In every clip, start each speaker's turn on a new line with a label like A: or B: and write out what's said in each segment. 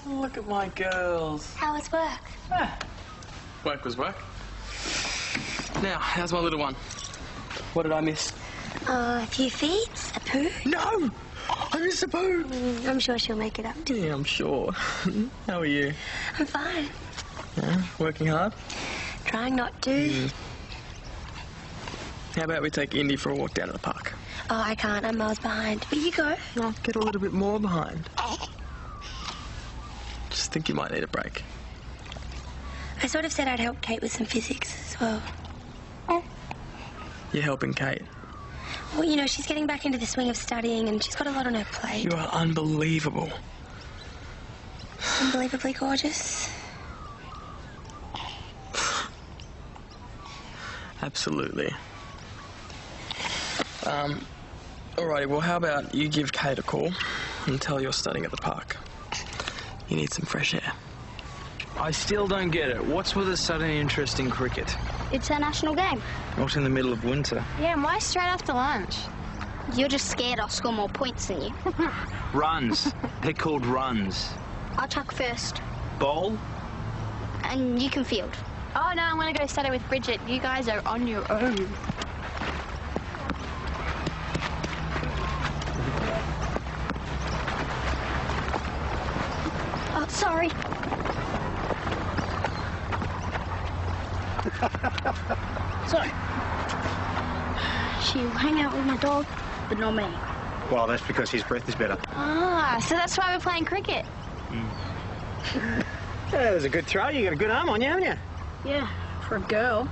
A: Look at my girls.
B: How was work?
A: Work was work. Now, how's my little one? What did I miss?
B: A few feeds, a poo.
A: No! I missed a poo.
B: I'm sure she'll make it up to you.
A: Yeah, I'm sure. How are you?
B: I'm fine.
A: Yeah, working hard?
B: Trying not to.
A: How about we take Indy for a walk down to the park?
B: Oh, I can't. I'm miles behind. Will you go?
A: I'll get a little bit more behind. Just think you might need a break.
B: I sort of said I'd help Kate with some physics as well.
A: You're helping Kate?
B: Well, you know, she's getting back into the swing of studying and she's got a lot on her plate.
A: You are unbelievable.
B: Unbelievably gorgeous.
A: Absolutely. Alrighty, well, how about you give Kate a call and tell her you're studying at the park. You need some fresh air.
C: I still don't get it. What's with a sudden interest in cricket?
D: It's our national game.
C: Not in the middle of winter.
E: Yeah, and why straight after lunch?
D: You're just scared I'll score more points than you.
C: Runs. They're called runs.
D: I'll chuck first.
C: Bowl?
D: And you can field.
E: Oh, no, I'm going to go study with Bridget. You guys are on your own.
D: Oh, sorry. So, she'll hang out with my dog, but not me.
F: Well, that's because his breath is better.
E: Ah, so that's why we're playing cricket.
F: Yeah, that was a good throw. You got a good arm on you, haven't you?
D: Yeah, for a girl.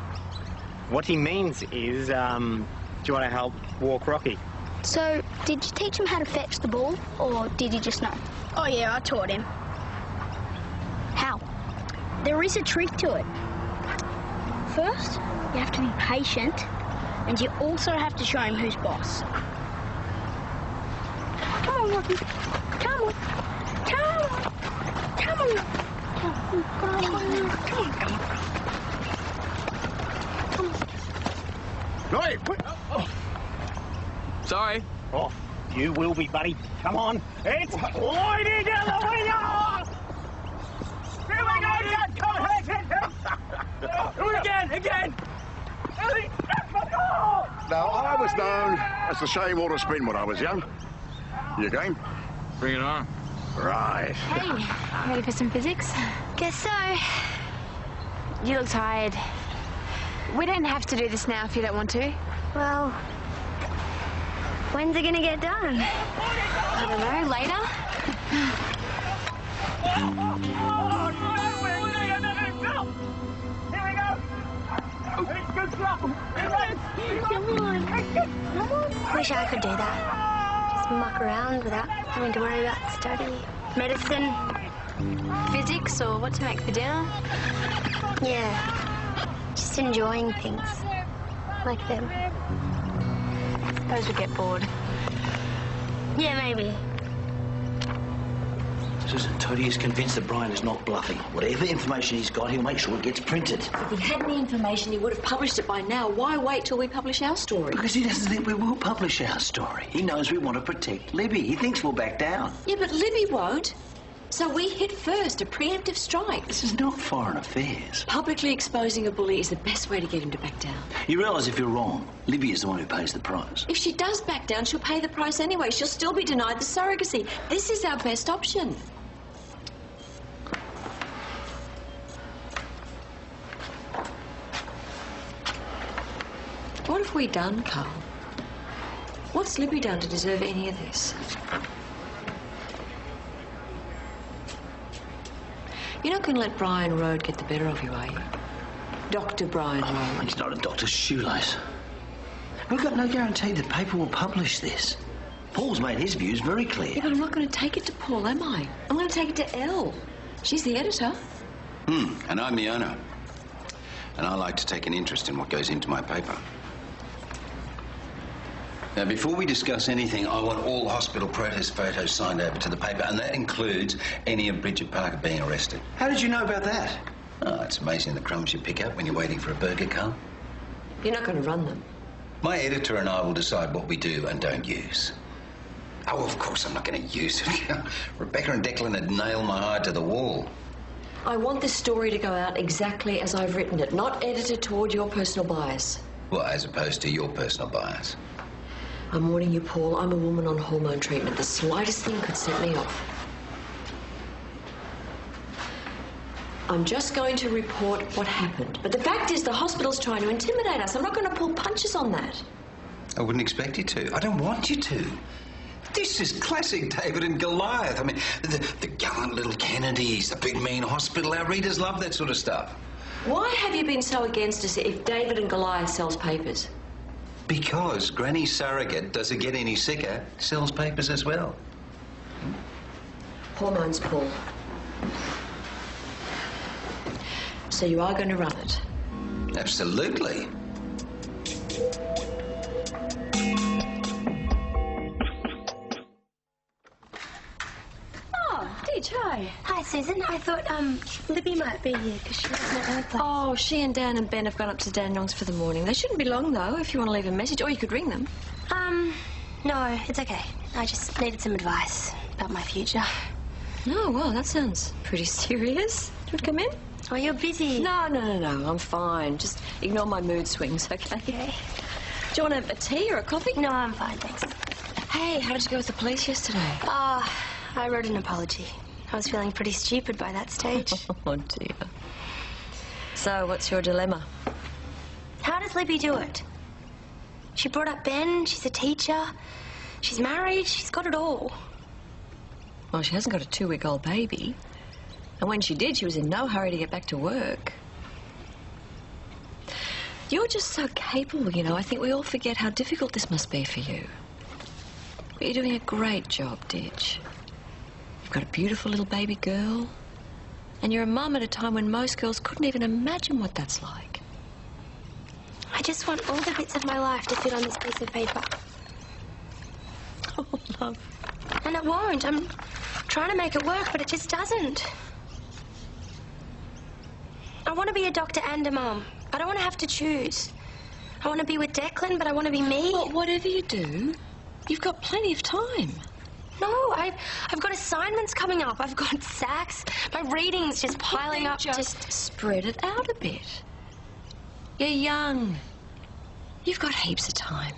F: What he means is, do you want to help walk Rocky?
D: So, did you teach him how to fetch the ball, or did he just know? Oh, yeah, I taught him. How? There is a trick to it. First, you have to be patient, and you also have to show him who's boss. Come on, Rocky. Come on. Come on. Come on. Come on. Come on. Come on. Come on.
F: Right, quick. Oh.
A: Sorry.
F: Oh, you will be, buddy. Come on. It's Lloydie down the window! Here we go, Dad. Come on, do it again.
G: Now, I was known as the shame ought to spin when I was young. You game?
C: Bring it on.
G: Right.
E: Hey, ready for some physics?
B: Guess so.
E: You look tired. We don't have to do this now if you don't want to.
B: Well, when's it gonna get done?
E: I don't know, later?
B: Wish I could do that. Just muck around without having to worry about study. Medicine.
E: Physics or what to make for dinner?
B: Yeah. Just enjoying things. Like them.
E: Suppose we get bored.
B: Yeah, maybe.
H: Susan, Tony is convinced that Brian is not bluffing. Whatever information he's got, he'll make sure it gets printed.
I: If he had any information, he would have published it by now. Why wait till we publish our story?
H: Because he doesn't think we will publish our story. He knows we want to protect Libby. He thinks we'll back down.
I: Yeah, but Libby won't. So we hit first, a preemptive strike.
H: This is not foreign affairs.
I: Publicly exposing a bully is the best way to get him to back down.
H: You realise if you're wrong, Libby is the one who pays the price.
I: If she does back down, she'll pay the price anyway. She'll still be denied the surrogacy. This is our best option. What have we done, Carl? What's Libby done to deserve any of this? You're not going to let Brian Road get the better of you, are you? Dr. Brian Road.
H: He's not a doctor's shoelace. We've got no guarantee the paper will publish this. Paul's made his views very clear.
I: Yeah, but I'm not going to take it to Paul, am I? I'm going to take it to Elle. She's the editor.
J: And I'm the owner. And I like to take an interest in what goes into my paper. Now, before we discuss anything, I want all hospital protest photos signed over to the paper, and that includes any of Bridget Parker being arrested.
H: How did you know about that?
J: Oh, it's amazing the crumbs you pick up when you're waiting for a burger, Carl.
I: You're not going to run them.
J: My editor and I will decide what we do and don't use. Oh, of course I'm not going to use it. Rebecca and Declan had nailed my hide to the wall.
I: I want this story to go out exactly as I've written it, not edited toward your personal bias.
J: Well, as opposed to your personal bias.
I: I'm warning you, Paul, I'm a woman on hormone treatment. The slightest thing could set me off. I'm just going to report what happened. But the fact is the hospital's trying to intimidate us. I'm not going to pull punches on that.
J: I wouldn't expect you to. I don't want you to. This is classic David and Goliath. I mean, the gallant little Kennedys, the big mean hospital. Our readers love that sort of stuff.
I: Why have you been so against us if David and Goliath sells papers?
J: Because Granny Surrogate doesn't get any sicker, sells papers as well.
I: Hormones, Paul. So you are going to run it?
J: Absolutely.
I: Hi.
B: Hi, Susan. I thought, Libby might be here because she doesn't know her place.
I: Oh, she and Dan and Ben have gone up to Dandenongs for the morning. They shouldn't be long, though, if you want to leave a message, or you could ring them.
B: No, it's okay. I just needed some advice about my future.
I: Oh, well, that sounds pretty serious. Do you want to come in?
B: Oh, you're busy.
I: No, I'm fine. Just ignore my mood swings, okay?
B: Okay.
I: Do you want a tea or a coffee?
B: No, I'm fine, thanks.
I: Hey, how did you go with the police yesterday?
B: I wrote an apology. I was feeling pretty stupid by that stage.
I: Oh, dear. So, what's your dilemma?
B: How does Libby do it? She brought up Ben, she's a teacher, she's married, she's got it all.
I: Well, she hasn't got a 2-week-old baby. And when she did, she was in no hurry to get back to work. You're just so capable, you know. I think we all forget how difficult this must be for you. But you're doing a great job, Ditch. You've got a beautiful little baby girl. And you're a mum at a time when most girls couldn't even imagine what that's like.
B: I just want all the bits of my life to fit on this piece of paper.
I: Oh, love.
B: And it won't. I'm trying to make it work, but it just doesn't. I want to be a doctor and a mum. I don't want to have to choose. I want to be with Declan, but I want to be me.
I: Well, whatever you do, you've got plenty of time.
B: No, I've got assignments coming up. I've got SACs. My reading's just piling up.
I: Just spread it out a bit. You're young. You've got heaps of time.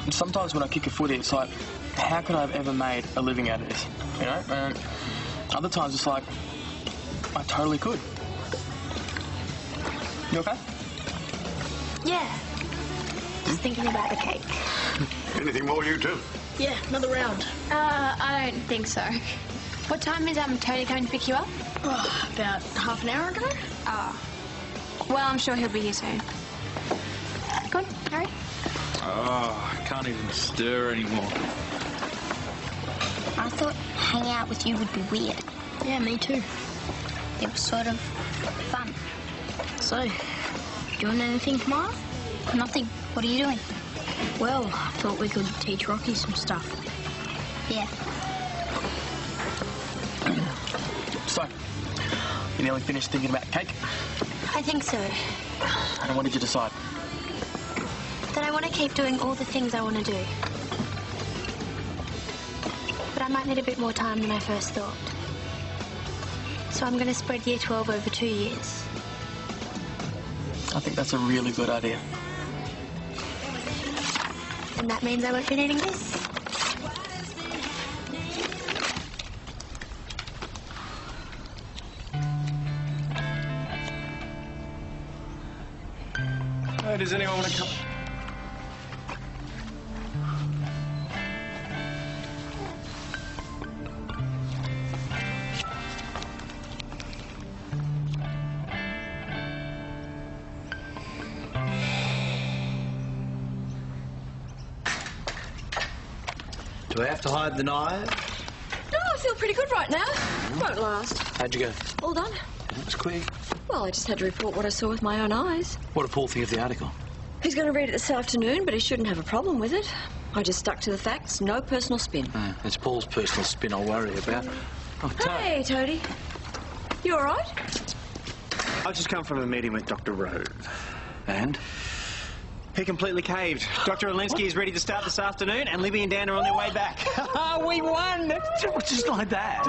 A: Sometimes when I kick a footy, it's like, how could I have ever made a living out of this? You know? And other times it's like, I totally could. You okay?
B: Yeah. Just thinking about the cake.
G: Anything more, you two?
A: Yeah, another round.
E: I don't think so. What time is Tony coming to pick you up?
A: About half an hour ago.
E: Well, I'm sure he'll be here soon. Go on, hurry.
C: Oh, I can't even stir anymore.
D: I thought hanging out with you would be weird.
A: Yeah, me too.
D: It was sort of fun.
A: So,
D: Doing anything tomorrow? Nothing. What are you doing?
A: well, I thought we could teach Rocky some stuff.
D: Yeah.
A: So, you nearly finished thinking about cake?
B: I think so.
A: And what did you decide?
B: That I want to keep doing all the things I want to do. But I might need a bit more time than I first thought. So I'm going to spread Year 12 over 2 years.
A: I think that's a really good idea.
B: And that means I won't be needing this.
A: Hey, does anyone want to come?
C: Do I have to hide the knife?
I: No, I feel pretty good right now. Won't last.
C: How'd you go?
I: All done.
C: That was quick.
I: Well, I just had to report what I saw with my own eyes.
C: What did Paul think of the article?
I: He's going to read it this afternoon, but he shouldn't have a problem with it. I just stuck to the facts, no personal spin.
C: It's Paul's personal spin I'll worry about. Oh,
I: Hey, Toadie. You all right?
F: I've just come from a meeting with Dr. Rhodes.
C: And?
F: He completely caved. Dr. Alinsky is ready to start this afternoon, and Libby and Dan are on their way back. We won!
H: What's just like that?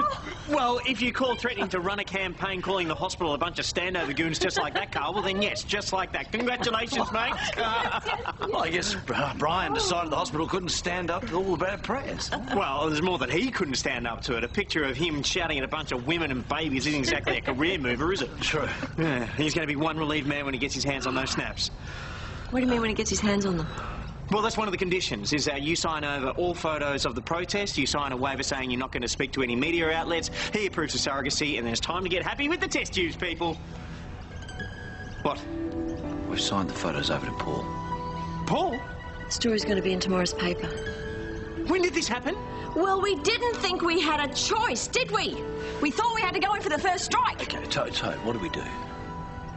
F: Well, if you call threatening to run a campaign calling the hospital a bunch of standover goons just like that, Carl, well then yes, just like that. Congratulations, mate.
H: Well, I guess Brian decided the hospital couldn't stand up to all the bad press.
F: Well, there's more than he couldn't stand up to it. A picture of him shouting at a bunch of women and babies isn't exactly a career mover, is it?
H: True.
F: Yeah, he's going to be one relieved man when he gets his hands on those snaps.
I: What do you mean when he gets his hands on them?
F: Well, that's one of the conditions, is that you sign over all photos of the protest, you sign a waiver saying you're not going to speak to any media outlets, he approves of surrogacy, and then it's time to get happy with the test tubes, people. What?
H: We've signed the photos over to Paul.
F: Paul?
I: The story's going to be in tomorrow's paper.
F: When did this happen?
K: Well, we didn't think we had a choice, did we? We thought we had to go in for the first strike.
H: Okay, Toad, what do we do?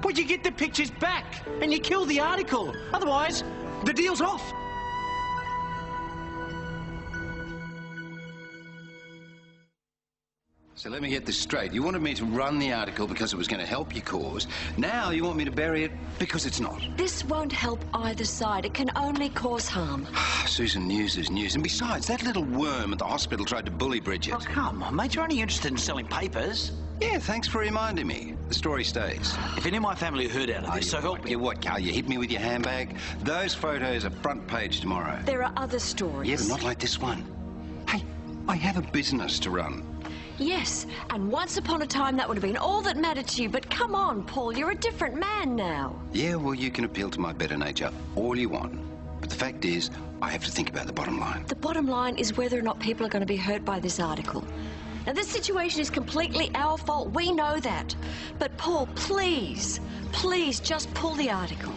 F: Well, you get the pictures back, and you kill the article. Otherwise, the deal's off.
J: So let me get this straight. You wanted me to run the article because it was going to help your cause. Now you want me to bury it because it's not.
I: This won't help either side. It can only cause harm.
J: Susan, news is news. And besides, that little worm at the hospital tried to bully Bridget.
H: Oh, come on, mate. You're only interested in selling papers.
J: Yeah, thanks for reminding me. The story stays.
H: If any of my family are hurt out of this, so help me.
J: You what, Carl? You hit me with your handbag? Those photos are front page tomorrow.
I: There are other stories.
J: Yeah, but not like this one. Hey, I have a business to run.
I: Yes, and once upon a time that would have been all that mattered to you, but come on, Paul, you're a different man now.
J: Yeah, well, you can appeal to my better nature all you want. But the fact is, I have to think about the bottom line.
I: The bottom line is whether or not people are going to be hurt by this article. Now, this situation is completely our fault. We know that. But, Paul, please, please just pull the article.